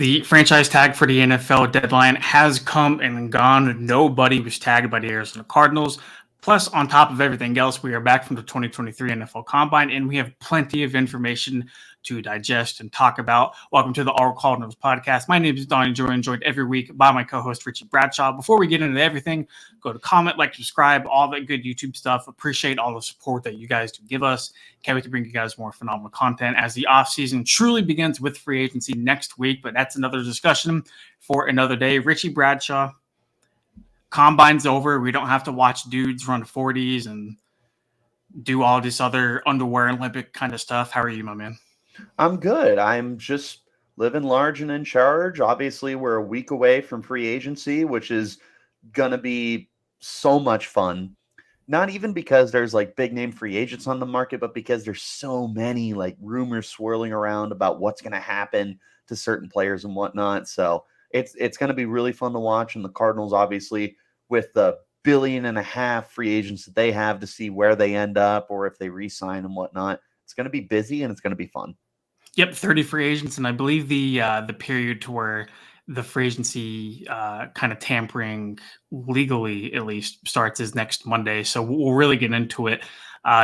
The franchise tag for the NFL deadline has come and gone. Nobody was tagged by the Arizona Cardinals. Plus, on top of everything else, we are back from the 2023 NFL Combine, and we have plenty of information to digest and talk about. Welcome to the All Cardinals Podcast. My name is Donnie, joined every week by my co-host, Richie Bradshaw. Before we get into everything, go to comment, like, subscribe, all that good YouTube stuff. Appreciate all the support that you guys do give us. Can't wait to bring you guys more phenomenal content as the offseason truly begins with free agency next week, but that's another discussion for another day. Richie Bradshaw, Combine's over. We don't have to watch dudes run 40s and do all this other underwear Olympic kind of stuff. How are you, my man? I'm good. I'm just living large and in charge. Obviously, we're a week away from free agency, which is going to be so much fun. Not even because there's like big name free agents on the market, but because there's so many like rumors swirling around about what's going to happen to certain players and whatnot. So it's going to be really fun to watch. And the Cardinals, obviously, with the $1.5 billion free agents that they have, to see where they end up or if they re-sign and whatnot. It's going to be busy and it's going to be fun. Yep, 30 free agents, and I believe the period to where the free agency kind of tampering legally at least starts is next Monday. So we'll really get into it.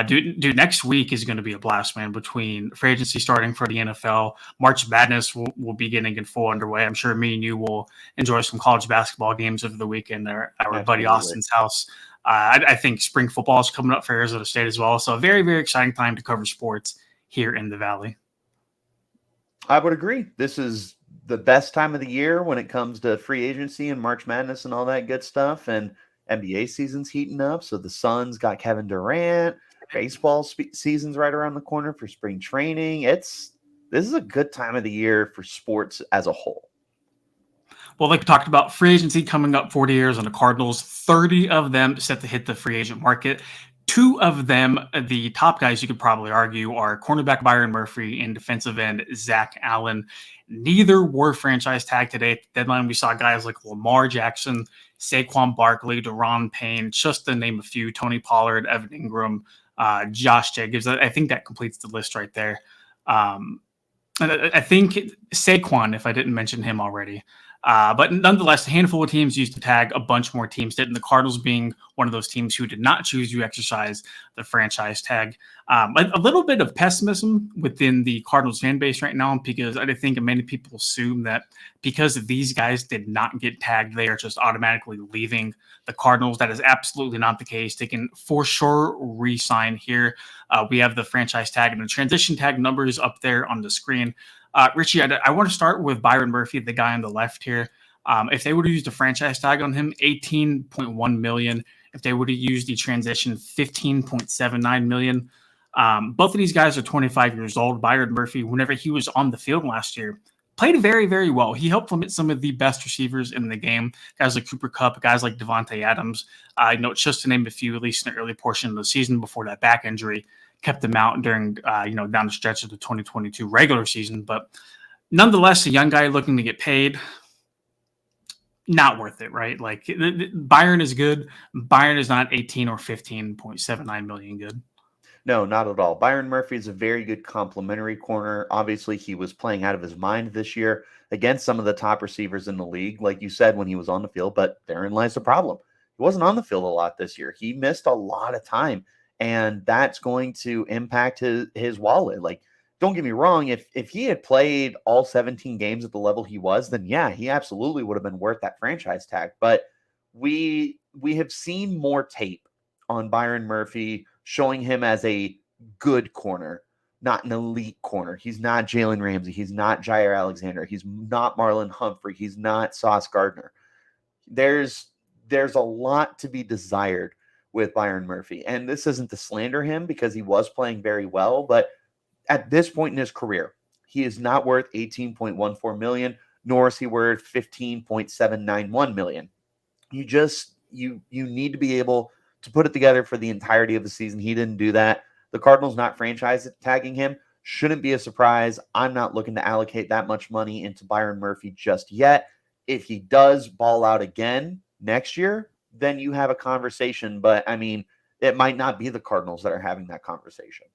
Dude, next week is going to be a blast, man, between free agency starting for the NFL. March Madness will be getting in full underway. I'm sure me and you will enjoy some college basketball games over the weekend at our buddy Austin's house. I think spring football is coming up for Arizona State as well. So a very, very exciting time to cover sports here in the Valley. I would agree. This is the best time of the year when it comes to free agency and March Madness and all that good stuff. And NBA season's heating up. So the Suns got Kevin Durant. Baseball season's right around the corner for spring training. This is a good time of the year for sports as a whole. Well, like we talked about, free agency coming up 40 years on the Cardinals, 30 of them set to hit the free agent market. 2 of them, the top guys you could probably argue, are cornerback Byron Murphy and defensive end Zach Allen. Neither were franchise tagged today. At the deadline, we saw guys like Lamar Jackson, Saquon Barkley, Deron Payne, just to name a few, Tony Pollard, Evan Ingram, Josh Jacobs. I think that completes the list right there. And I think Saquon, if I didn't mention him already. But nonetheless, a handful of teams used to tag, a bunch more teams didn't. The Cardinals being one of those teams who did not choose to exercise the franchise tag. A little bit of pessimism within the Cardinals fan base right now, because I think many people assume that because these guys did not get tagged, they are just automatically leaving the Cardinals. That is absolutely not the case. They can for sure re-sign here. We have the franchise tag and the transition tag numbers up there on the screen. Richie, I want to start with Byron Murphy, the guy on the left here. If they would have used a franchise tag on him, $18.1 million. If they would have used the transition, $15.79 million. Both of these guys are 25 years old. Byron Murphy, whenever he was on the field last year, played very, very well. He helped limit some of the best receivers in the game, guys like Cooper Kupp, guys like Devontae Adams. Just to name a few, at least in the early portion of the season before that back injury kept them out during, down the stretch of the 2022 regular season. But nonetheless, a young guy looking to get paid, not worth it, right? Like, Byron is good. Byron is not 18 or 15.79 million good. No, not at all. Byron Murphy is a very good complementary corner. Obviously, he was playing out of his mind this year against some of the top receivers in the league, like you said, when he was on the field. But therein lies the problem. He wasn't on the field a lot this year. He missed a lot of time. And that's going to impact his wallet. Like, don't get me wrong, if he had played all 17 games at the level he was, then yeah, he absolutely would have been worth that franchise tag. But we have seen more tape on Byron Murphy, showing him as a good corner, not an elite corner. He's not Jalen Ramsey. He's not Jair Alexander. He's not Marlon Humphrey. He's not Sauce Gardner. There's a lot to be desired with Byron Murphy. And this isn't to slander him, because he was playing very well, but at this point in his career, he is not worth $18.14 million, nor is he worth $15.791 million. You need to be able to put it together for the entirety of the season. He didn't do that. The Cardinals not franchise tagging him shouldn't be a surprise. I'm not looking to allocate that much money into Byron Murphy just yet. If he does ball out again next year, then you have a conversation. But, I mean, it might not be the Cardinals that are having that conversation.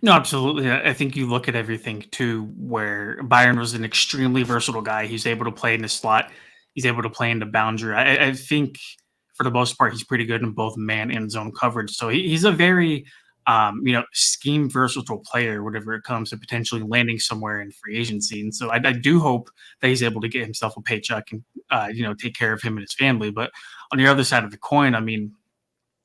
No, absolutely. I think you look at everything too, where Byron was an extremely versatile guy. He's able to play in the slot. He's able to play in the boundary. I think for the most part, he's pretty good in both man and zone coverage. So he's a very, scheme versatile player, whatever it comes to potentially landing somewhere in free agency. And so I do hope that he's able to get himself a paycheck and, take care of him and his family. But on the other side of the coin, I mean,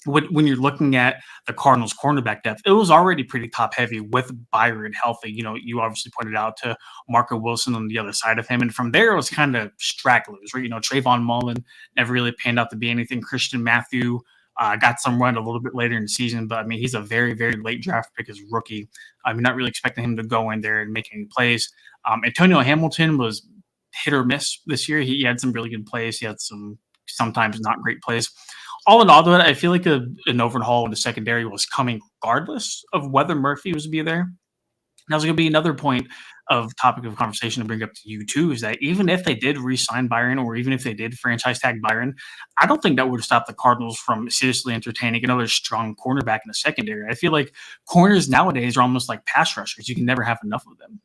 when you're looking at the Cardinals cornerback depth, it was already pretty top heavy with Byron healthy. You obviously pointed out to Marco Wilson on the other side of him. And from there, it was kind of stragglers, right? Trayvon Mullen never really panned out to be anything. Christian Matthew got some run a little bit later in the season, but I mean, he's a very, very late draft pick as a rookie. I mean, not really expecting him to go in there and make any plays. Antonio Hamilton was hit or miss this year. He had some really good plays. He had some sometimes not great plays. All in all, though, I feel like an overhaul in the secondary was coming regardless of whether Murphy was to be there. That was going to be another point of topic of conversation to bring up to you too, is that even if they did re-sign Byron or even if they did franchise tag Byron, I don't think that would stop the Cardinals from seriously entertaining another strong cornerback in the secondary. I feel like corners nowadays are almost like pass rushers. You can never have enough of them.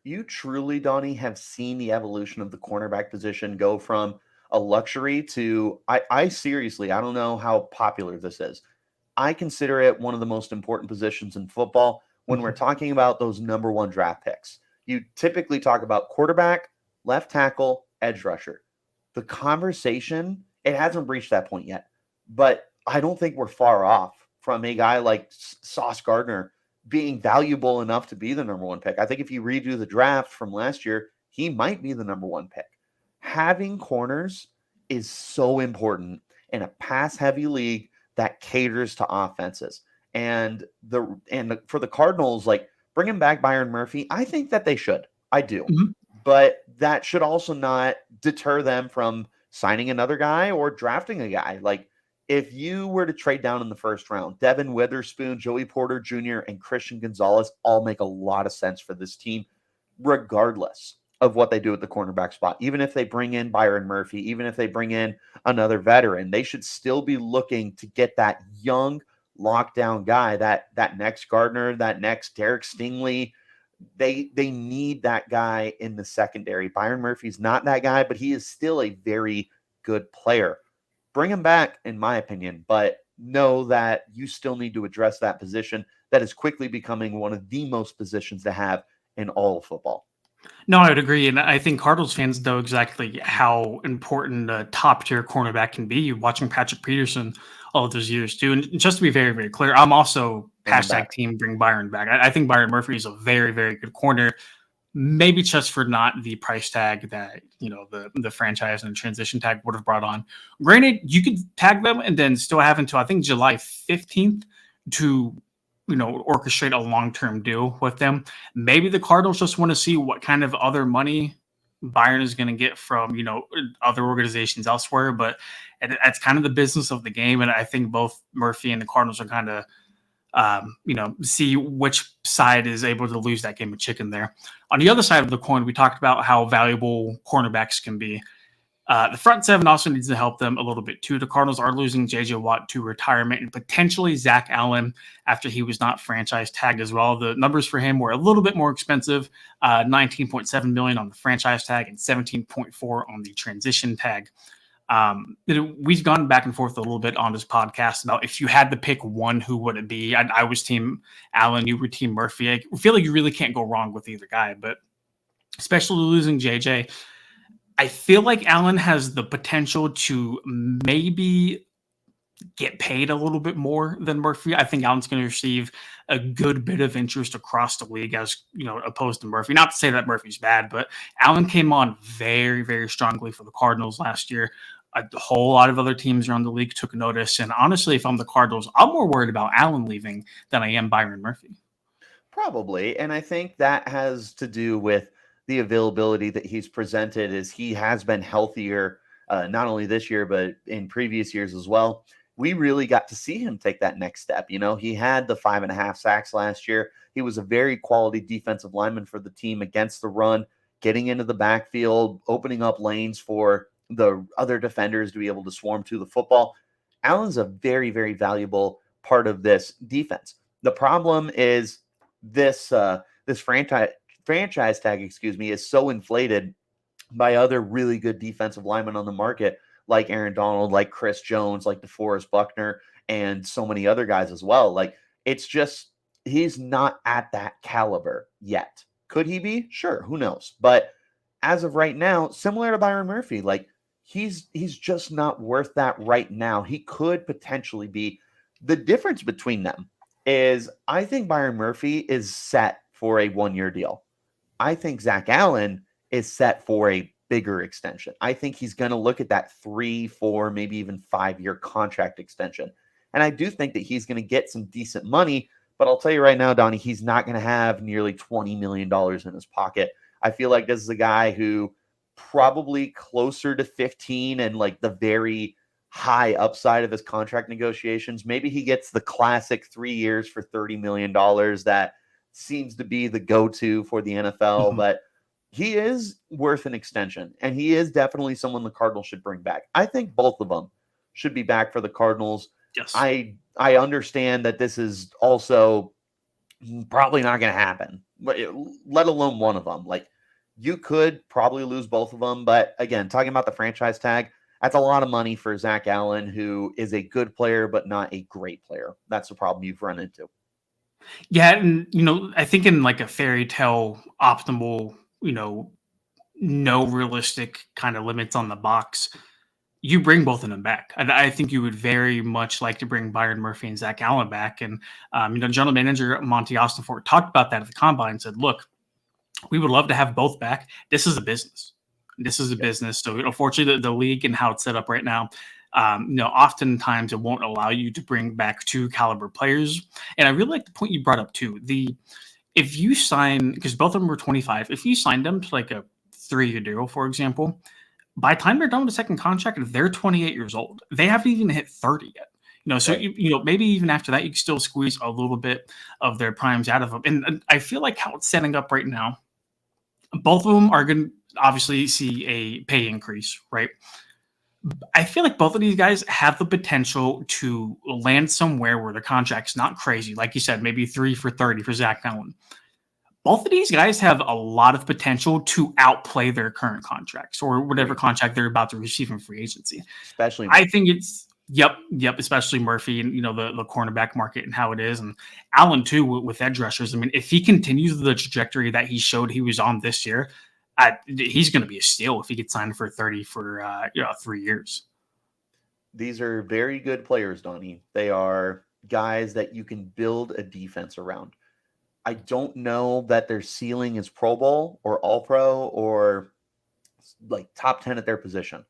You truly, Donnie, have seen the evolution of the cornerback position go from a luxury to I seriously, I don't know how popular this is. I consider it one of the most important positions in football when we're Mhm. talking about those number one draft picks. You typically talk about quarterback, left tackle, edge rusher. The conversation, it hasn't reached that point yet, but I don't think we're far off from a guy like Sauce Gardner being valuable enough to be the number one pick. I think if you redo the draft from last year, he might be the number one pick. Having corners is so important in a pass heavy league that caters to offenses. For the Cardinals, like bringing back Byron Murphy, I think that they should. I do. Mhm. But that should also not deter them from signing another guy or drafting a guy. Like if you were to trade down in the first round, Devin Witherspoon, Joey Porter Jr., and Christian Gonzalez all make a lot of sense for this team, regardless of what they do at the cornerback spot. Even if they bring in Byron Murphy, even if they bring in another veteran, they should still be looking to get that young lockdown guy, that next Gardner, that next Derek Stingley. They need that guy in the secondary. Byron Murphy's not that guy, but he is still a very good player. Bring him back, in my opinion, but know that you still need to address that position that is quickly becoming one of the most positions to have in all of football. No, I would agree, and I think Cardinals fans know exactly how important a top tier cornerback can be. Watching Patrick Peterson all of those years too, and just to be very, very clear, I'm also Bring him hashtag back. team bring Byron back. I think Byron Murphy is a very, very good corner. Maybe just for not the price tag that the franchise and the transition tag would have brought on. Granted, you could tag them and then still have until I think July 15th to orchestrate a long-term deal with them. Maybe the Cardinals just want to see what kind of other money Byron is going to get from other organizations elsewhere. But that's kind of the business of the game, and I think both Murphy and the Cardinals are kind of see which side is able to lose that game of chicken there. On the other side of the coin, we talked about how valuable cornerbacks can be. The front seven also needs to help them a little bit too. The Cardinals are losing J.J. Watt to retirement and potentially Zach Allen after he was not franchise tagged as well. The numbers for him were a little bit more expensive, $19.7 million on the franchise tag and $17.4 on the transition tag. We've gone back and forth a little bit on this podcast about if you had to pick one, who would it be? I was team Allen, you were team Murphy. I feel like you really can't go wrong with either guy, but especially losing JJ, I feel like Allen has the potential to maybe get paid a little bit more than Murphy. I think Allen's going to receive a good bit of interest across the league as, opposed to Murphy. Not to say that Murphy's bad, but Allen came on very, very strongly for the Cardinals last year. A whole lot of other teams around the league took notice. And honestly, if I'm the Cardinals, I'm more worried about Allen leaving than I am Byron Murphy. Probably. And I think that has to do with the availability that he's presented as he has been healthier, not only this year, but in previous years as well. We really got to see him take that next step. He had the 5.5 sacks last year. He was a very quality defensive lineman for the team against the run, getting into the backfield, opening up lanes for the other defenders to be able to swarm to the football. Allen's a very, very valuable part of this defense. The problem is this franchise tag, is so inflated by other really good defensive linemen on the market, like Aaron Donald, like Chris Jones, like DeForest Buckner, and so many other guys as well. Like, it's just, he's not at that caliber yet. Could he be? Sure, who knows? But as of right now, similar to Byron Murphy, like, he's just not worth that right now. He could potentially be. The difference between them is I think Byron Murphy is set for a 1-year deal. I think Zach Allen is set for a bigger extension. I think he's going to look at that 3, 4, maybe even 5-year contract extension. And I do think that he's going to get some decent money, but I'll tell you right now, Donnie, he's not going to have nearly $20 million in his pocket. I feel like this is a guy who probably closer to 15 and like the very high upside of his contract negotiations. Maybe he gets the classic 3 years for $30 million that seems to be the go-to for the NFL, but he is worth an extension, and he is definitely someone the Cardinals should bring back. I think both of them should be back for the Cardinals. Yes. I understand that this is also probably not going to happen, let alone one of them. Like, you could probably lose both of them, but again, talking about the franchise tag, that's a lot of money for Zach Allen, who is a good player, but not a great player. That's the problem you've run into. Yeah, and I think in like a fairy tale optimal, no realistic kind of limits on the box, you bring both of them back. I think you would very much like to bring Byron Murphy and Zach Allen back. And general manager Monti Ossenfort talked about that at the combine and said, "Look, we would love to have both back. This is a business. So, unfortunately, the league and how it's set up right now, oftentimes it won't allow you to bring back 2 caliber players. And I really like the point you brought up too. If you sign, because both of them were 25, if you signed them to like a 3-year deal, for example, by the time they're done with the second contract, they're 28 years old. They haven't even hit 30 yet. So Right. maybe even after that, you can still squeeze a little bit of their primes out of them. And I feel like how it's setting up right now, both of them are going to obviously see a pay increase, right? I feel like both of these guys have the potential to land somewhere where the contract's not crazy. Like you said, maybe 3 for 30 for Zach Allen. Both of these guys have a lot of potential to outplay their current contracts or whatever contract they're about to receive in free agency. Especially I think it's especially Murphy and the cornerback market and how it is, and Allen too with edge rushers. I mean, if he continues the trajectory that he showed he was on this year, he's going to be a steal if he gets signed for 30 for 3 years. These are very good players, Donnie. They are guys that you can build a defense around. I don't know that their ceiling is Pro Bowl or All Pro or like top 10 at their position.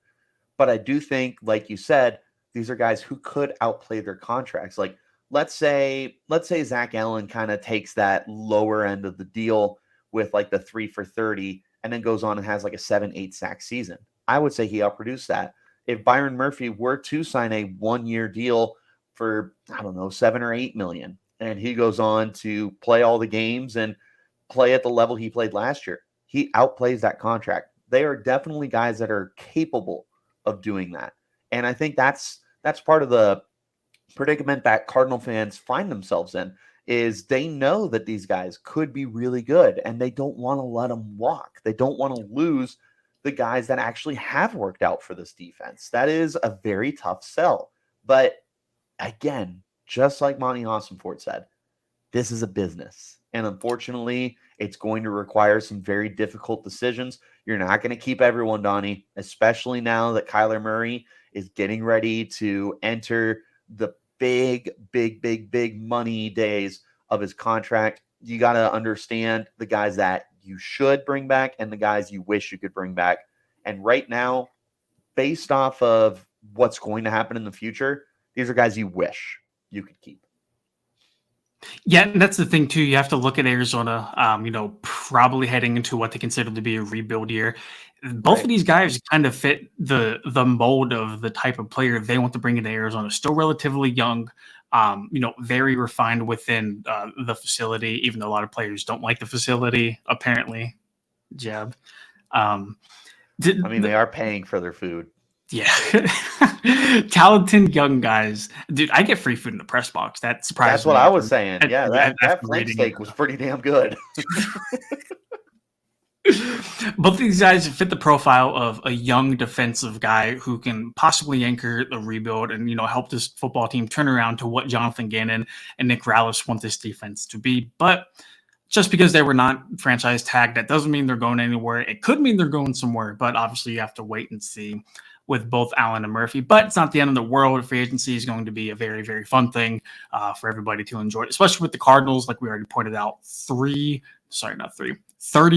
But I do think, like you said, these are guys who could outplay their contracts. Like, let's say Zach Allen kind of takes that lower end of the deal with like the 3 for 30 and then goes on and has like a 7-8 sack season. I would say he outproduced that. If Byron Murphy were to sign a 1-year deal for, I don't know, 7 or 8 million, and he goes on to play all the games and play at the level he played last year, he outplays that contract. They are definitely guys that are capable of doing that. And I think that's part of the predicament that Cardinal fans find themselves in, is they know that these guys could be really good and they don't want to let them walk. They don't want to lose the guys that actually have worked out for this defense. That is a very tough sell. But again, just like Monti Ossenfort said, this is a business. And unfortunately, it's going to require some very difficult decisions. You're not going to keep everyone, Donnie, especially now that Kyler Murray is getting ready to enter the big money days of his contract. You got to understand the guys that you should bring back and the guys you wish you could bring back. And right now, based off of what's going to happen in the future, these are guys you wish you could keep. Yeah, and that's the thing too. You have to look at Arizona, probably heading into what they consider to be a rebuild year. Both of these guys kind of fit the mold of the type of player they want to bring into Arizona. Still relatively young, very refined within the facility, even though a lot of players don't like the facility, apparently. Jeb. They are paying for their food. Yeah. Talented young guys. Dude, I get free food in the press box. That surprised That's what me I was saying. Yeah, that after flank reading it. steak was pretty damn good. Both of these guys fit the profile of a young defensive guy who can possibly anchor the rebuild and, help this football team turn around to what Jonathan Gannon and Nick Rallis want this defense to be. But just because they were not franchise tagged, that doesn't mean they're going anywhere. It could mean they're going somewhere, but obviously you have to wait and see with both Allen and Murphy. But it's not the end of the world. Free agency is going to be a very, very fun thing for everybody to enjoy, especially with the Cardinals. Like we already pointed out, 30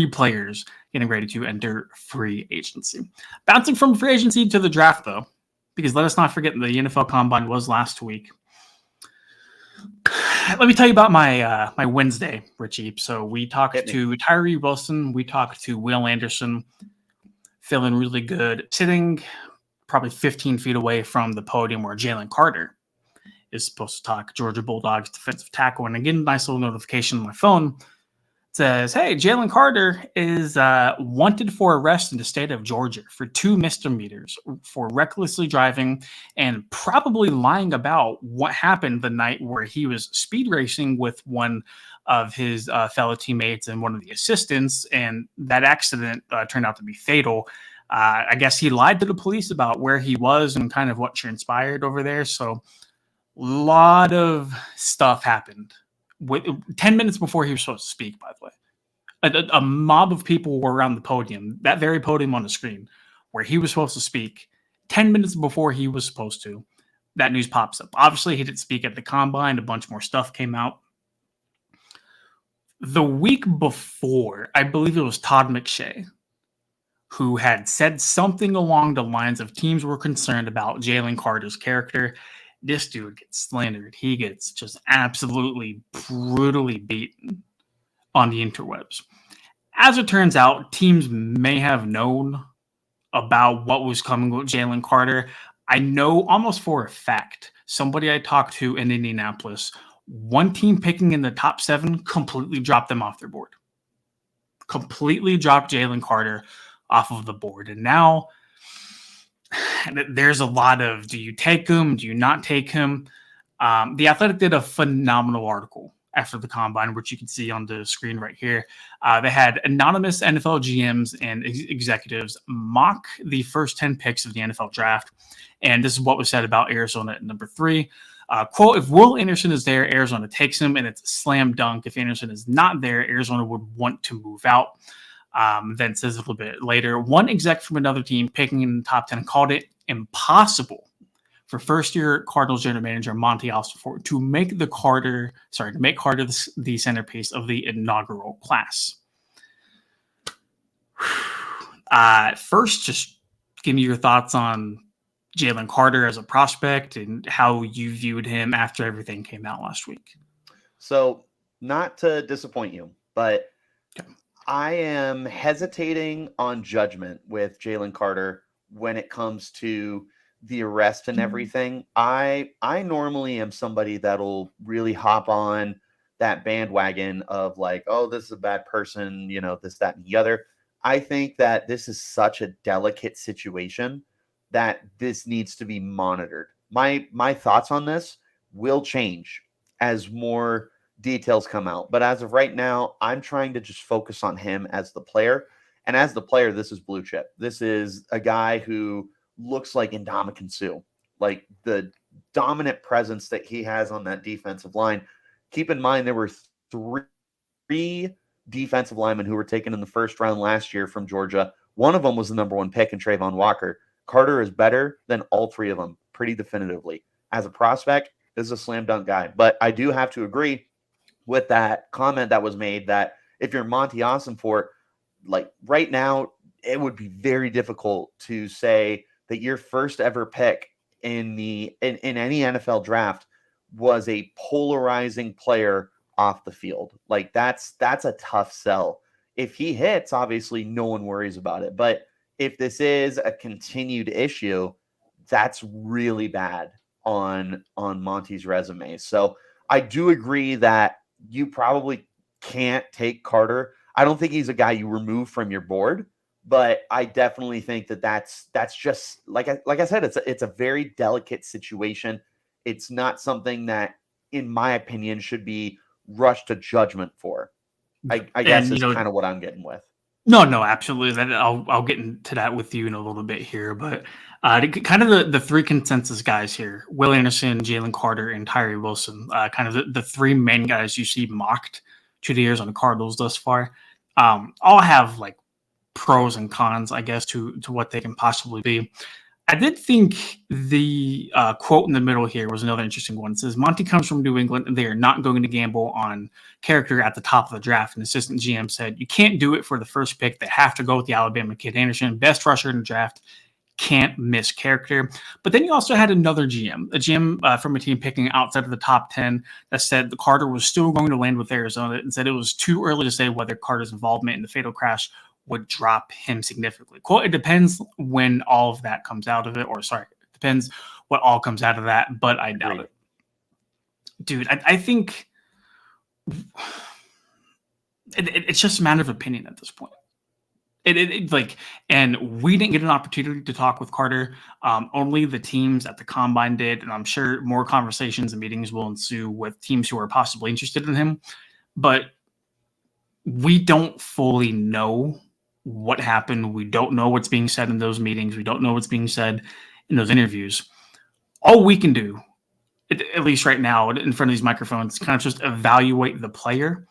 players getting ready to enter free agency. Bouncing from free agency to the draft, though, because let us not forget the NFL Combine was last week. Let me tell you about my Wednesday, Richie. So we talked to Tyree Wilson. We talked to Will Anderson, feeling really good, sitting probably 15 feet away from the podium where Jalen Carter is supposed to talk, Georgia Bulldogs defensive tackle. And I get a nice little notification on my phone. It says, hey, Jalen Carter is wanted for arrest in the state of Georgia for 2 misdemeanors for recklessly driving and probably lying about what happened the night where he was speed racing with one of his fellow teammates and one of the assistants. And that accident turned out to be fatal. I guess he lied to the police about where he was and kind of what transpired over there. So a lot of stuff happened. 10 minutes before he was supposed to speak, by the way. A mob of people were around the podium, that very podium on the screen, where he was supposed to speak. 10 minutes before he was supposed to, that news pops up. Obviously, he didn't speak at the Combine. A bunch more stuff came out. The week before, I believe it was Todd McShay, who had said something along the lines of teams were concerned about Jalen Carter's character. This dude gets slandered. He gets just absolutely brutally beaten on the interwebs. As it turns out, teams may have known about what was coming with Jalen Carter. I know almost for a fact, somebody I talked to in Indianapolis, one team picking in the top 7 completely dropped them off their board. Completely dropped Jalen Carter off of the board. And now there's a lot of, do you take him? Do you not take him? The Athletic did a phenomenal article after the Combine, which you can see on the screen right here. They had anonymous NFL GMs and executives mock the first 10 picks of the NFL draft. And this is what was said about Arizona at number 3. Quote, if Will Anderson is there, Arizona takes him, and it's a slam dunk. If Anderson is not there, Arizona would want to move out. Then says a little bit later, one exec from another team picking in the top 10 called it impossible for first-year Cardinals general manager Monti Ossenfort to make Carter the centerpiece of the inaugural class. First, just give me your thoughts on Jalen Carter as a prospect and how you viewed him after everything came out last week. So, not to disappoint you, but I am hesitating on judgment with Jalen Carter when it comes to the arrest and everything. I normally am somebody that'll really hop on that bandwagon of like, oh, this is a bad person, this, that, and the other. I think that this is such a delicate situation that this needs to be monitored. My thoughts on this will change as more details come out. But as of right now, I'm trying to just focus on him as the player. And as the player, this is blue chip. This is a guy who looks like Ndamukong Suh, like the dominant presence that he has on that defensive line. Keep in mind, there were three defensive linemen who were taken in the first round last year from Georgia. One of them was the number 1 pick in Trayvon Walker. Carter is better than all 3 of them, pretty definitively. As a prospect, this is a slam dunk guy. But I do have to agree with that comment that was made that if you're Monti Ossenfort, like right now, it would be very difficult to say that your first ever pick in any NFL draft was a polarizing player off the field. Like that's a tough sell. If he hits, obviously no one worries about it. But if this is a continued issue, that's really bad on Monty's resume. So I do agree that you probably can't take Carter. I don't think he's a guy you remove from your board, But I definitely think that's just like I said, it's a very delicate situation. It's not something that, in my opinion, should be rushed to judgment for. I guess And is kind of what I'm getting with. no, absolutely. I'll get into that with you in a little bit here, but kind of the three consensus guys here: Will Anderson, Jalen Carter, and Tyree Wilson. Kind of the three main guys you see mocked to the years on the Cardinals thus far. All have like pros and cons, I guess, to what they can possibly be. I did think the quote in the middle here was another interesting one. It says, Monty comes from New England, and they are not going to gamble on character at the top of the draft. And assistant GM said, you can't do it for the first pick. They have to go with the Alabama kid Anderson, best rusher in the draft. Can't miss character. But then you also had another GM, a GM from a team picking outside of the top 10 that said the Carter was still going to land with Arizona and said it was too early to say whether Carter's involvement in the fatal crash would drop him significantly. Quote, it depends when all of that comes out of it, or sorry, it depends what all comes out of that, but I doubt it. Dude, I think it's just a matter of opinion at this point. And we didn't get an opportunity to talk with Carter. Only the teams at the combine did, and I'm sure more conversations and meetings will ensue with teams who are possibly interested in him. But we don't fully know what happened. We don't know what's being said in those meetings. We don't know what's being said in those interviews. All we can do, at least right now, in front of these microphones, is kind of just evaluate the player.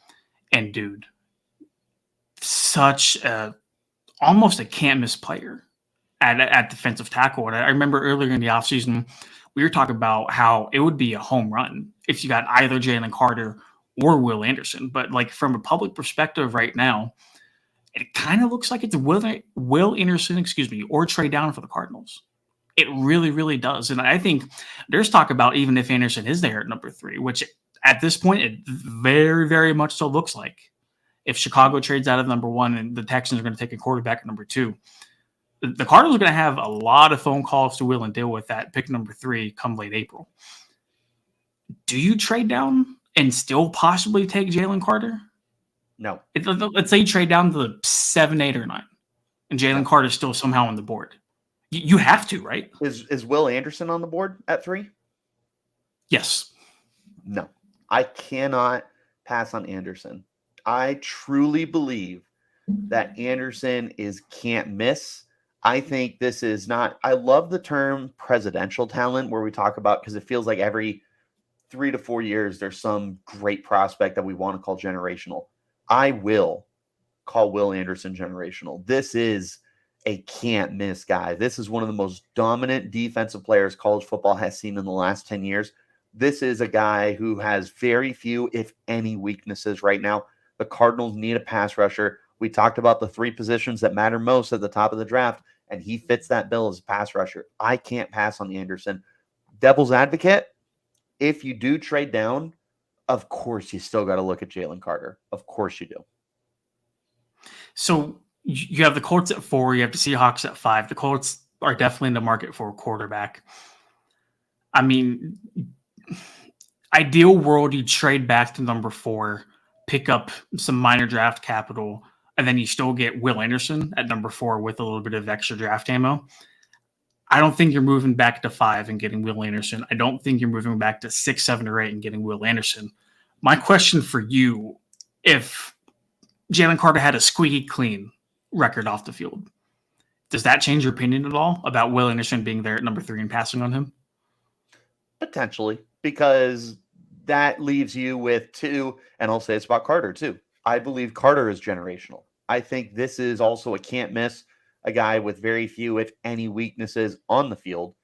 And dude, almost a can't miss player at defensive tackle. And I remember earlier in the offseason, we were talking about how it would be a home run if you got either Jalen Carter or Will Anderson. But like from a public perspective right now, it kind of looks like it's Will Anderson, or trade down for the Cardinals. It really, really does. And I think there's talk about even if Anderson is there at number 3, which at this point, it very, very much so looks like. If Chicago trades out of number 1 and the Texans are going to take a quarterback at number 2, the Cardinals are going to have a lot of phone calls to will and deal with that pick number 3 come late April. Do you trade down and still possibly take Jalen Carter? No. Let's say you trade down to the 7, 8, or 9, and Jalen Carter is still somehow on the board. You have to, right? Is Will Anderson on the board at 3? Yes. No. I cannot pass on Anderson. I truly believe that Anderson is can't miss. I think this is not – I love the term presidential talent where we talk about – because it feels like every 3 to 4 years there's some great prospect that we want to call generational. I will call Will Anderson generational. This is a can't miss guy. This is one of the most dominant defensive players college football has seen in the last 10 years. This is a guy who has very few, if any, weaknesses right now. The Cardinals need a pass rusher. We talked about the 3 positions that matter most at the top of the draft, and he fits that bill as a pass rusher. I can't pass on Anderson. Devil's advocate, if you do trade down, of course you still got to look at Jalen Carter. Of course you do. So you have the Colts at 4. You have the Seahawks at 5. The Colts are definitely in the market for a quarterback. I mean, ideal world, you trade back to number 4, pick up some minor draft capital, and then you still get Will Anderson at number 4 with a little bit of extra draft ammo. I don't think you're moving back to 5 and getting Will Anderson. I don't think you're moving back to 6, 7, or 8 and getting Will Anderson. My question for you, if Jalen Carter had a squeaky clean record off the field, does that change your opinion at all about Will Anderson being there at number 3 and passing on him? Potentially, because that leaves you with 2, and I'll say it's about Carter too. I believe Carter is generational. I think this is also a can't miss, a guy with very few, if any, weaknesses on the field.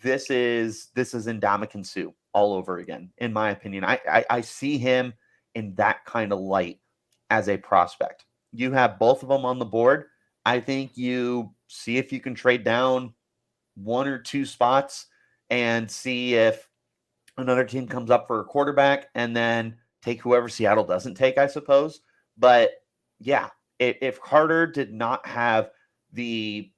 This is Ndamukong Suh all over again, in my opinion. I see him in that kind of light as a prospect. You have both of them on the board. I think you see if you can trade down 1 or 2 spots and see if another team comes up for a quarterback, and then take whoever Seattle doesn't take, I suppose. But yeah, if Carter did not have the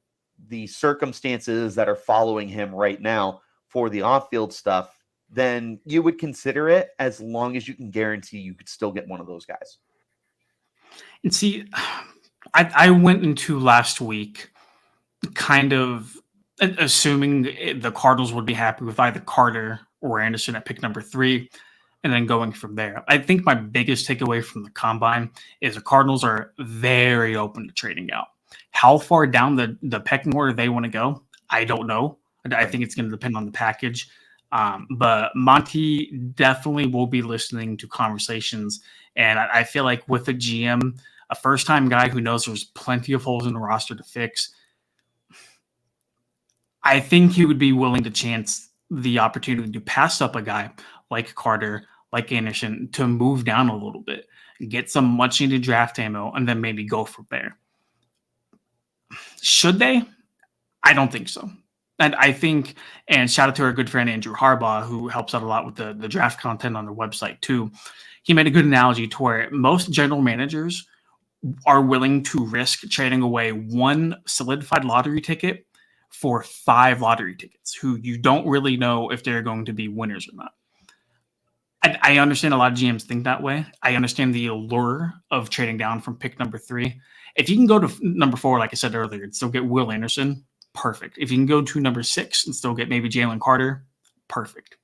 circumstances that are following him right now for the off-field stuff, then you would consider it, as long as you can guarantee you could still get one of those guys. And see, I went into last week kind of assuming the Cardinals would be happy with either Carter or Anderson at pick number 3, and then going from there. I think my biggest takeaway from the combine is the Cardinals are very open to trading out. How far down the pecking order they want to go, I don't know. I think it's going to depend on the package. But Monty definitely will be listening to conversations. And I feel like with a GM, a first-time guy who knows there's plenty of holes in the roster to fix, I think he would be willing to chance the opportunity to pass up a guy like Carter, like Anderson, to move down a little bit, get some much-needed draft ammo, and then maybe go from there. Should they? I don't think so. And I think, and shout out to our good friend Andrew Harbaugh, who helps out a lot with the draft content on their website too. He made a good analogy to where most general managers are willing to risk trading away one solidified lottery ticket for 5 lottery tickets who you don't really know if they're going to be winners or not. I understand a lot of GMs think that way. I understand the allure of trading down from pick number 3. If you can go to number 4, like I said earlier, and still get Will Anderson, perfect. If you can go to number 6 and still get maybe Jalen Carter, perfect.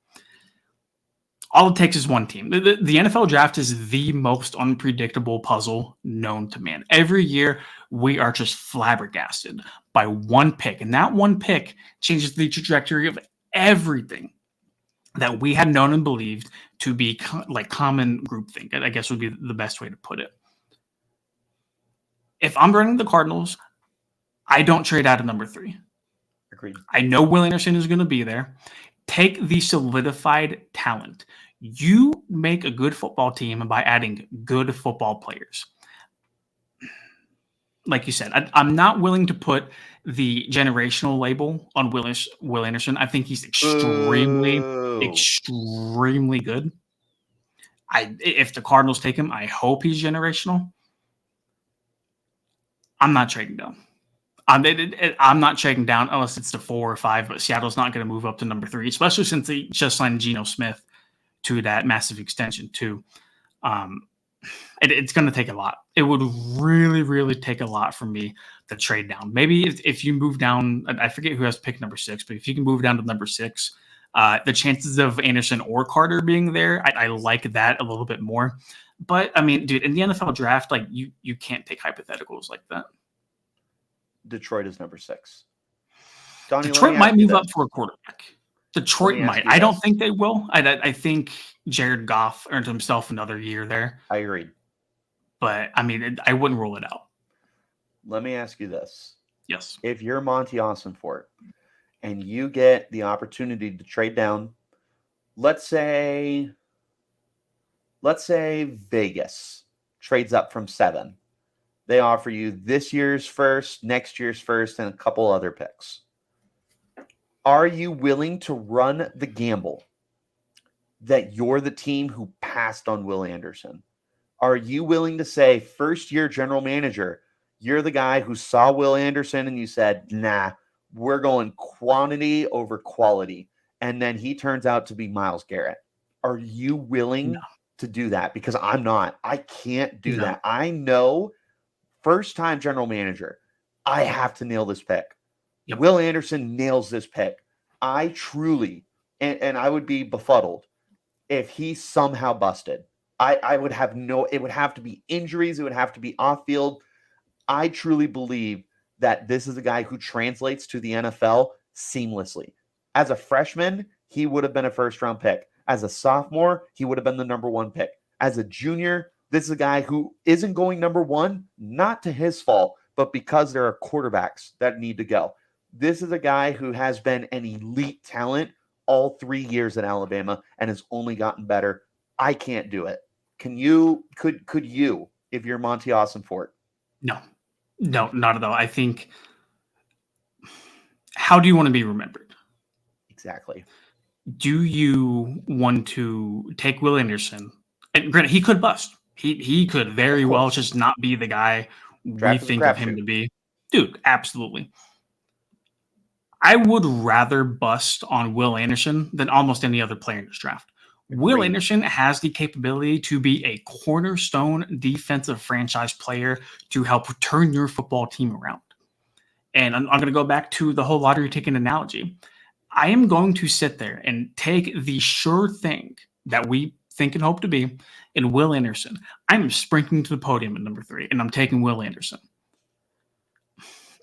All it takes is one team. The NFL draft is the most unpredictable puzzle known to man. Every year, we are just flabbergasted by one pick, and that one pick changes the trajectory of everything that we had known and believed to be like common groupthink, I guess would be the best way to put it. If I'm running the Cardinals, I don't trade out of number 3. Agreed. I know Will Anderson is going to be there. Take the solidified talent. You make a good football team by adding good football players. Like you said, I'm not willing to put the generational label on Will Anderson. I think he's extremely good. If the Cardinals take him, I hope he's generational. I'm not trading down. I'm not trading down unless it's to 4 or 5, but Seattle's not going to move up to number 3, especially since they just signed Geno Smith to that massive extension too. It's going to take a lot. It would really, really take a lot for me to trade down. Maybe if you move down, I forget who has pick number 6, but if you can move down to number 6, the chances of Anderson or Carter being there, I like that a little bit more. But I mean, dude, in the NFL draft, like you can't take hypotheticals like that. Detroit is number 6. Donnie, Detroit might move up for a quarterback. Detroit might. I don't think they will. I think Jared Goff earned himself another year there. I agree. But, I mean, I wouldn't rule it out. Let me ask you this. Yes. If you're Monti Ossenfort and you get the opportunity to trade down, let's say Vegas trades up from 7. They offer you this year's first, next year's first, and a couple other picks. Are you willing to run the gamble that you're the team who passed on Will Anderson? Are you willing to say, first-year general manager, you're the guy who saw Will Anderson and you said, nah, we're going quantity over quality, and then he turns out to be Myles Garrett? Are you willing to do that? Because I'm not. I can't do that. I know, first-time general manager, I have to nail this pick. Yep. Will Anderson nails this pick. I truly, and I would be befuddled if he somehow busted. I would have it would have to be injuries. It would have to be off field. I truly believe that this is a guy who translates to the NFL seamlessly. As a freshman, he would have been a first-round pick. As a sophomore, he would have been the number 1 pick. As a junior, this is a guy who isn't going number 1, not to his fault, but because there are quarterbacks that need to go. This is a guy who has been an elite talent all 3 years at Alabama and has only gotten better. I can't do it. Could you, if you're Monti Ossenfort? No, not at all. I think, how do you want to be remembered? Exactly. Do you want to take Will Anderson? And granted, he could bust. He could very well just not be the guy we think of him to be. Dude, absolutely. I would rather bust on Will Anderson than almost any other player in this draft. Will Agreed. Anderson has the capability to be a cornerstone defensive franchise player to help turn your football team around. And I'm going to go back to the whole lottery ticket analogy. I am going to sit there and take the sure thing that we think and hope to be in Will Anderson. I'm sprinting to the podium at number 3, and I'm taking Will Anderson.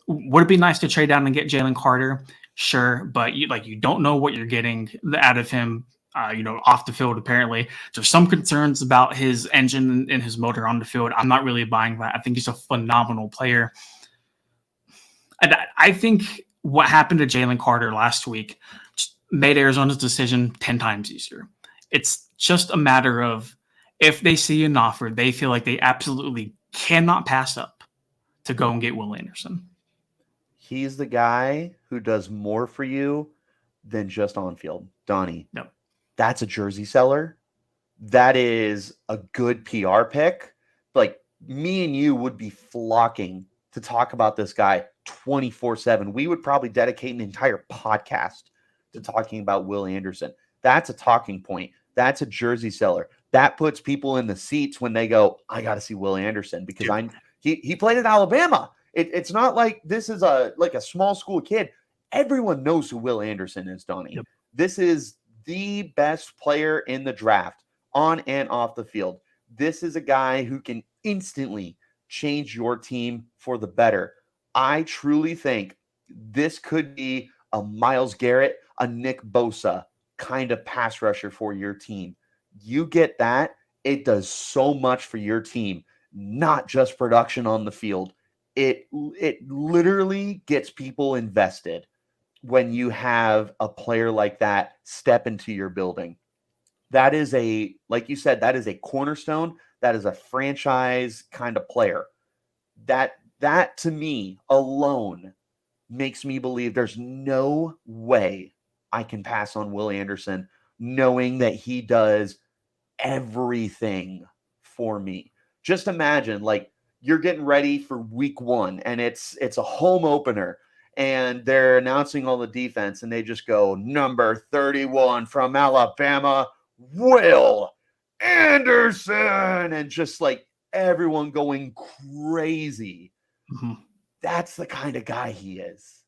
Would it be nice to trade down and get Jalen Carter? Sure, but you don't know what you're getting out of him. Off the field, apparently. There's some concerns about his engine and his motor on the field. I'm not really buying that. I think he's a phenomenal player. And I think what happened to Jalen Carter last week made Arizona's decision 10 times easier. It's just a matter of if they see an offer, they feel like they absolutely cannot pass up to go and get Will Anderson. He's the guy who does more for you than just on field. Donnie. Yep. That's a jersey seller. That is a good PR pick. Like, me and you would be flocking to talk about this guy 24/7. We would probably dedicate an entire podcast to talking about Will Anderson. That's a talking point. That's a jersey seller. That puts people in the seats when they go, I got to see Will Anderson because he played at Alabama. It's not like this is a small school kid. Everyone knows who Will Anderson is, Donnie. Yep. This is the best player in the draft on and off the field. This is a guy who can instantly change your team for the better. I truly think this could be a Myles Garrett, a Nick Bosa kind of pass rusher for your team. You get that, it does so much for your team, not just production on the field. It literally gets people invested when you have a player like that step into your building. That is like you said, that is a cornerstone. That is a franchise kind of player. That to me alone makes me believe there's no way I can pass on Will Anderson, knowing that he does everything for me. Just imagine, like, you're getting ready for week 1 and it's a home opener and they're announcing all the defense and they just go, number 31 from Alabama, Will Anderson, and just like everyone going crazy. Mm-hmm. That's the kind of guy he is.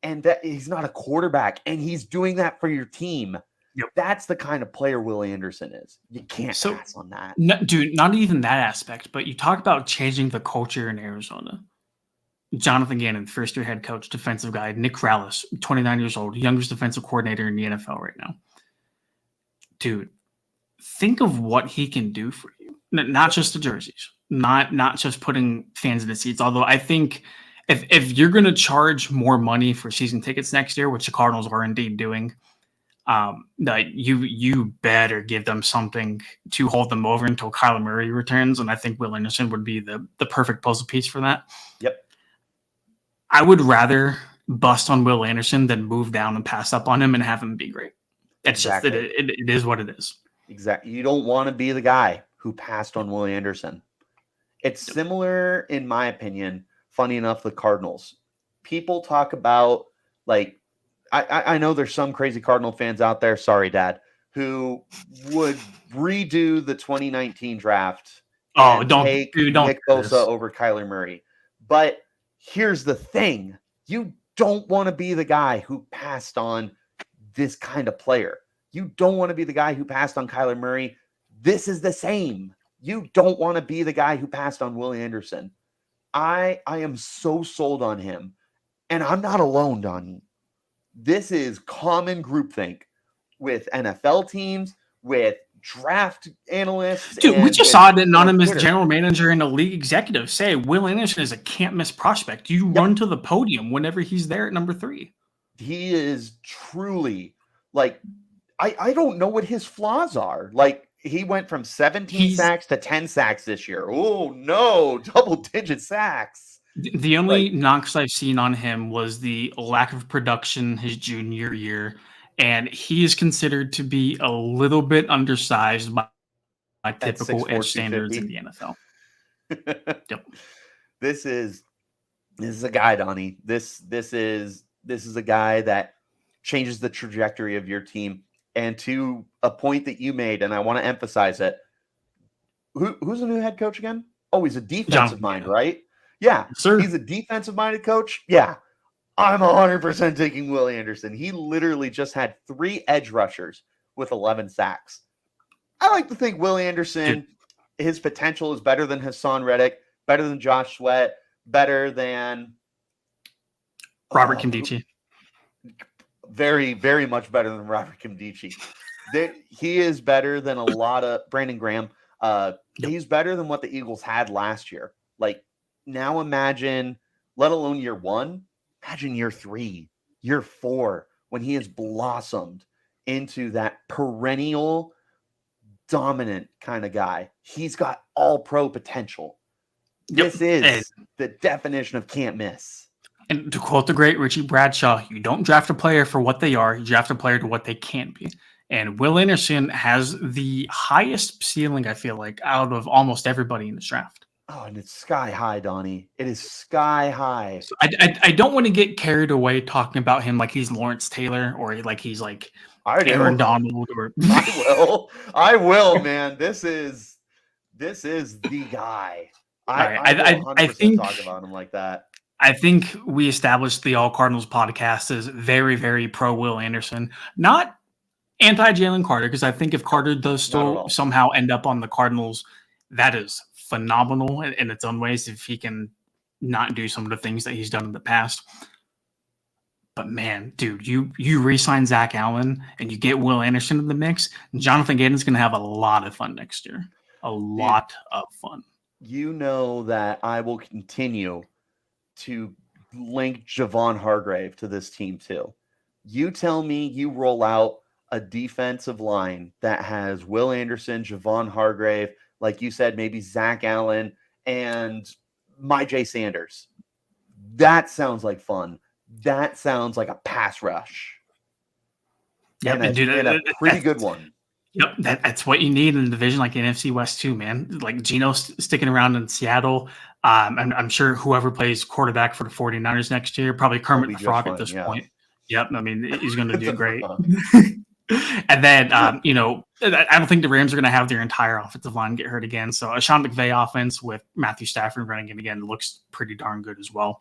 And that he's not a quarterback and he's doing that for your team. Yep. That's the kind of player Will Anderson is. You can't pass on that. No, dude, not even that aspect, but you talk about changing the culture in Arizona. Jonathan Gannon, first-year head coach, defensive guy. Nick Krallis, 29 years old, youngest defensive coordinator in the NFL right now. Dude, think of what he can do for you. Not just the jerseys, not just putting fans in the seats. Although I think if you're going to charge more money for season tickets next year, which the Cardinals are indeed doing, you better give them something to hold them over until Kyler Murray returns. And I think Will Anderson would be the perfect puzzle piece for that. Yep. I would rather bust on Will Anderson than move down and pass up on him and have him be great. It's exactly. Just it is what it is. Exactly. You don't want to be the guy who passed on Will Anderson. It's similar, in my opinion, funny enough, the Cardinals. People talk about, like, I know there's some crazy Cardinal fans out there, sorry, Dad, who would redo the 2019 draft and take Nick Bosa over Kyler Murray. But here's the thing. You don't want to be the guy who passed on this kind of player. You don't want to be the guy who passed on Kyler Murray. This is the same. You don't want to be the guy who passed on Will Anderson. I am so sold on him. And I'm not alone, Donnie. This is common groupthink with NFL teams, with draft analysts. Dude, we just saw an anonymous general manager and a league executive say Will Anderson is a can't-miss prospect. You run to the podium whenever he's there at number 3. He is truly, like, I don't know what his flaws are. Like, he went from 17 sacks to 10 sacks this year. Oh, no, double-digit sacks. The only knocks I've seen on him was the lack of production his junior year, and he is considered to be a little bit undersized by typical edge standards in the NFL. Yep. This is a guy, Donnie. This is a guy that changes the trajectory of your team. And to a point that you made, and I want to emphasize it, who's the new head coach again? Oh, he's a defensive mind, right? Yeah, sir. He's a defensive-minded coach. Yeah, I'm 100% taking Will Anderson. He literally just had 3 edge rushers with 11 sacks. I like to think Will Anderson, his potential is better than Hassan Reddick, better than Josh Sweat, better than Robert Kimdichie. Very, very much better than Robert Kimdichie. He is better than a lot of Brandon Graham. He's better than what the Eagles had last year. Like, now imagine, let alone year 1, imagine year 3, year 4, when he has blossomed into that perennial dominant kind of guy. He's got all pro potential. This is the definition of can't miss. And to quote the great Richie Bradshaw, you don't draft a player for what they are, you draft a player to what they can be. And Will Anderson has the highest ceiling, I feel like, out of almost everybody in this draft. Oh, and it's sky high, Donnie. It is sky high. So I don't want to get carried away talking about him like he's Lawrence Taylor or like he's like Aaron Donald. Or I will, man. This is the guy. I think talk about him like that. I think we established the All Cardinals podcast as very, very pro Will Anderson, not anti Jalen Carter, because I think if Carter does still somehow end up on the Cardinals, that is phenomenal in its own ways if he can not do some of the things that he's done in the past. But man, dude, you re-sign Zach Allen and you get Will Anderson in the mix, and Jonathan Gaden's going to have a lot of fun next year. A lot of fun. You know that I will continue to link Javon Hargrave to this team too. You tell me you roll out a defensive line that has Will Anderson, Javon Hargrave, like you said, maybe Zach Allen and Myjai Sanders. That sounds like fun. That sounds like a pass rush. Yep, and a pretty good one. Yep, that's what you need in a division like NFC West too, man. Like Geno sticking around in Seattle. I'm sure whoever plays quarterback for the 49ers next year, probably Kermit the Frog at this point. Yep, I mean, he's going to do great. And then, I don't think the Rams are going to have their entire offensive line get hurt again. So a Sean McVay offense with Matthew Stafford running it again looks pretty darn good as well.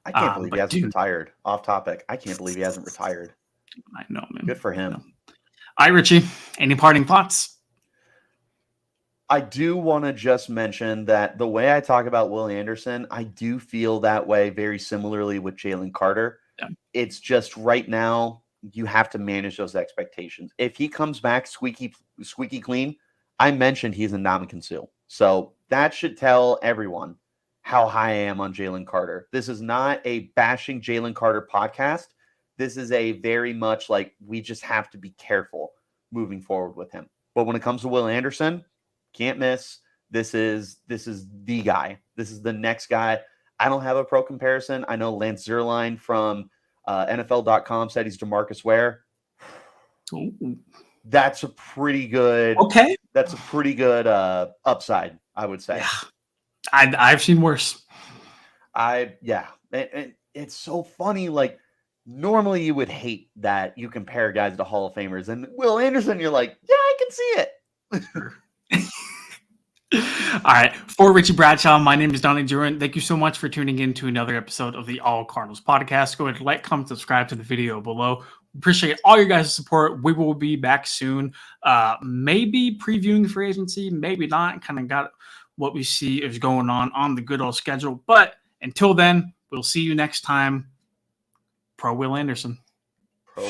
I can't believe he hasn't retired. Off topic. I can't believe he hasn't retired. I know, man. Good for him. All right, Richie, any parting thoughts? I do want to just mention that the way I talk about Will Anderson, I do feel that way very similarly with Jalen Carter. Yeah. It's just right now you have to manage those expectations. If he comes back squeaky clean, I mentioned he's a Ndamukong Suh. So that should tell everyone how high I am on Jalen Carter. This is not a bashing Jalen Carter podcast. This is a very much like we just have to be careful moving forward with him. But when it comes to Will Anderson, can't miss. This is the guy. This is the next guy. I don't have a pro comparison. I know Lance Zierlein from NFL.com said he's DeMarcus Ware. Ooh. That's a pretty good. Okay. That's a pretty good upside, I would say. Yeah. I've seen worse. And it's so funny. Like, normally you would hate that you compare guys to Hall of Famers, and Will Anderson, you're like, yeah, I can see it. All right. For Richie Bradshaw, my name is Donnie Druin. Thank you so much for tuning in to another episode of the All Cardinals Podcast. Go ahead and like, comment, subscribe to the video below. Appreciate all your guys' support. We will be back soon. Maybe previewing free agency, maybe not. Kind of got what we see is going on the good old schedule. But until then, we'll see you next time. Pro Will Anderson. Pro.